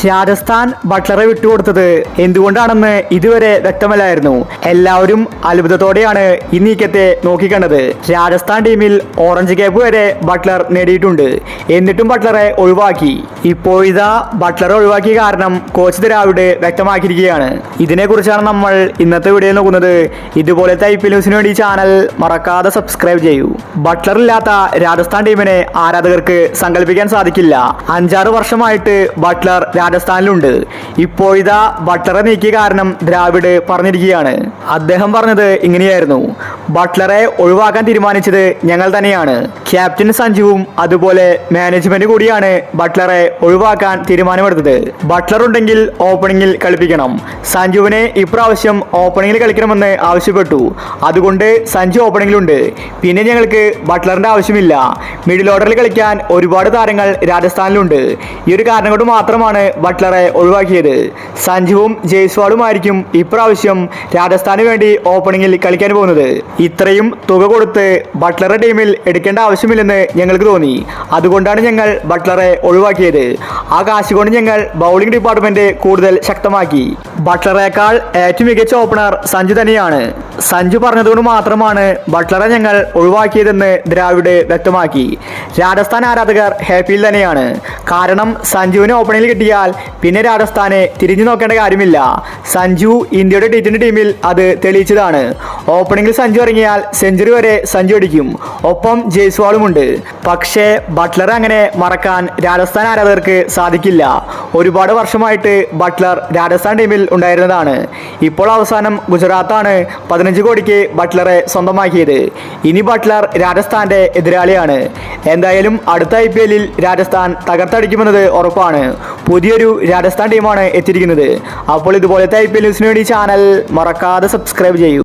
രാജസ്ഥാൻ ബട്ട്ലറെ വിട്ടുകൊടുത്തത് എന്തുകൊണ്ടാണെന്ന് ഇതുവരെ വ്യക്തമല്ലായിരുന്നു. എല്ലാവരും അത്ഭുതത്തോടെയാണ് ഈ നീക്കത്തെ നോക്കിക്കണ്ടത്. രാജസ്ഥാൻ ടീമിൽ ഓറഞ്ച് ക്യാപ്പ് വരെ ബട്ട്ലർ നേടിയിട്ടുണ്ട്. എന്നിട്ടും ബട്ട്ലറെ ഒഴിവാക്കി. ഇപ്പോഴിതാ ബട്ട്ലറെ ഒഴിവാക്കിയ കാരണം കോച്ച് ദ്രാവിഡ് വ്യക്തമാക്കിയിരിക്കുകയാണ്. ഇതിനെക്കുറിച്ചാണ് നമ്മൾ ഇന്നത്തെ വീഡിയോയിൽ നോക്കുന്നത്. ഇതുപോലത്തെ IPL ന്യൂസിന് വേണ്ടി ചാനൽ മറക്കാതെ സബ്സ്ക്രൈബ് ചെയ്യൂ. ബട്ട്ലർ ഇല്ലാത്ത രാജസ്ഥാൻ ടീമിനെ ആരാധകർക്ക് സങ്കല്പിക്കാൻ സാധിക്കില്ല. 5-6 വർഷമായിട്ട് ബട്ട്ലർ രാജസ്ഥാനിലുണ്ട്. ഇപ്പോഴിതാ ബട്ട്ലറെ നീക്കിയ കാരണം ദ്രാവിഡ് പറഞ്ഞിരിക്കുകയാണ്. അദ്ദേഹം പറഞ്ഞത് ഇങ്ങനെയായിരുന്നു: ബട്ട്ലറെ ഒഴിവാക്കാൻ തീരുമാനിച്ചത് ഞങ്ങൾ തന്നെയാണ്. ക്യാപ്റ്റൻ സഞ്ജുവും അതുപോലെ മാനേജ്മെന്റ് കൂടിയാണ് ബട്ട്ലറെ ഒഴിവാക്കാൻ തീരുമാനമെടുത്തത്. ബട്ട്ലർ ഉണ്ടെങ്കിൽ ഓപ്പണിംഗിൽ കളിപ്പിക്കണം. സഞ്ജുവിനെ ഇപ്രാവശ്യം ഓപ്പണിംഗിൽ കളിക്കണമെന്ന് ആവശ്യപ്പെട്ടു. അതുകൊണ്ട് സഞ്ജു ഓപ്പണിംഗിലുണ്ട്. പിന്നെ ഞങ്ങൾക്ക് ബട്ട്ലറിന്റെ ആവശ്യമില്ല. മിഡിൽ ഓർഡറിൽ കളിക്കാൻ ഒരുപാട് താരങ്ങൾ രാജസ്ഥാനിലുണ്ട്. ഈ ഒരു കാരണം കൊണ്ട് മാത്രമാണ് ബട്ട്ലറെ ഒഴിവാക്കിയത്. സഞ്ജുവും ജയ്സ്വാളുമായിരിക്കും ഇപ്രാവശ്യം രാജസ്ഥാന് വേണ്ടി ഓപ്പണിംഗിൽ കളിക്കാൻ പോകുന്നത്. ഇത്രയും തുക കൊടുത്ത് ബട്ട്ലറെ ടീമിൽ എടുക്കേണ്ട ആവശ്യമില്ലെന്ന് ഞങ്ങൾക്ക് തോന്നി. അതുകൊണ്ടാണ് ഞങ്ങൾ ബട്ട്ലറെ ഒഴിവാക്കിയത്. ആ കാശ് കൊണ്ട് ഞങ്ങൾ ബൗളിംഗ് ഡിപ്പാർട്ട്മെന്റ് കൂടുതൽ ശക്തമാക്കി. ബട്ട്ലറേക്കാൾ ഏറ്റവും മികച്ച ഓപ്പണർ സഞ്ജു തന്നെയാണ്. സഞ്ജു പറഞ്ഞതുകൊണ്ട് മാത്രമാണ് ബട്ട്ലറെ ഞങ്ങൾ ഒഴിവാക്കിയതെന്ന് ദ്രാവിഡ് വ്യക്തമാക്കി. രാജസ്ഥാൻ ആരാധകർ ഹാപ്പിയിൽ തന്നെയാണ്. കാരണം സഞ്ജുവിന് ഓപ്പണിംഗിൽ കിട്ടിയാൽ പിന്നെ രാജസ്ഥാനെ തിരിഞ്ഞു നോക്കേണ്ട കാര്യമില്ല. സഞ്ജു ഇന്ത്യയുടെ T20 ടീമിൽ അത് തെളിയിച്ചതാണ്. ഓപ്പണിംഗിൽ സഞ്ജു ഇറങ്ങിയാൽ സെഞ്ചുറി വരെ സഞ്ജു അടിക്കും. ഒപ്പം ജയ്സ്വാളുമുണ്ട്. പക്ഷേ ബട്ട്ലറെ അങ്ങനെ മറക്കാൻ രാജസ്ഥാൻ ആരാധകർക്ക് സാധിക്കില്ല. ഒരുപാട് വർഷമായിട്ട് ബട്ട്ലർ രാജസ്ഥാൻ ടീമിൽ ഉണ്ടായിരുന്നതാണ്. ഇപ്പോൾ അവസാനം ഗുജറാത്താണ് 15 കോടിക്ക് ബട്ട്ലറെ സ്വന്തമാക്കിയത്. ഇനി ബട്ട്ലർ രാജസ്ഥാന്റെ എതിരാളിയാണ്. എന്തായാലും അടുത്ത IPL രാജസ്ഥാൻ തകർത്തടിക്കുമെന്നത് ഉറപ്പാണ്. പുതിയൊരു രാജസ്ഥാൻ ടീമാണ് എത്തിയിരിക്കുന്നത്. അപ്പോൾ ഇതുപോലത്തെ IPL ന്യൂസിന് വേണ്ടി ചാനൽ മറക്കാതെ സബ്സ്ക്രൈബ് ചെയ്യൂ.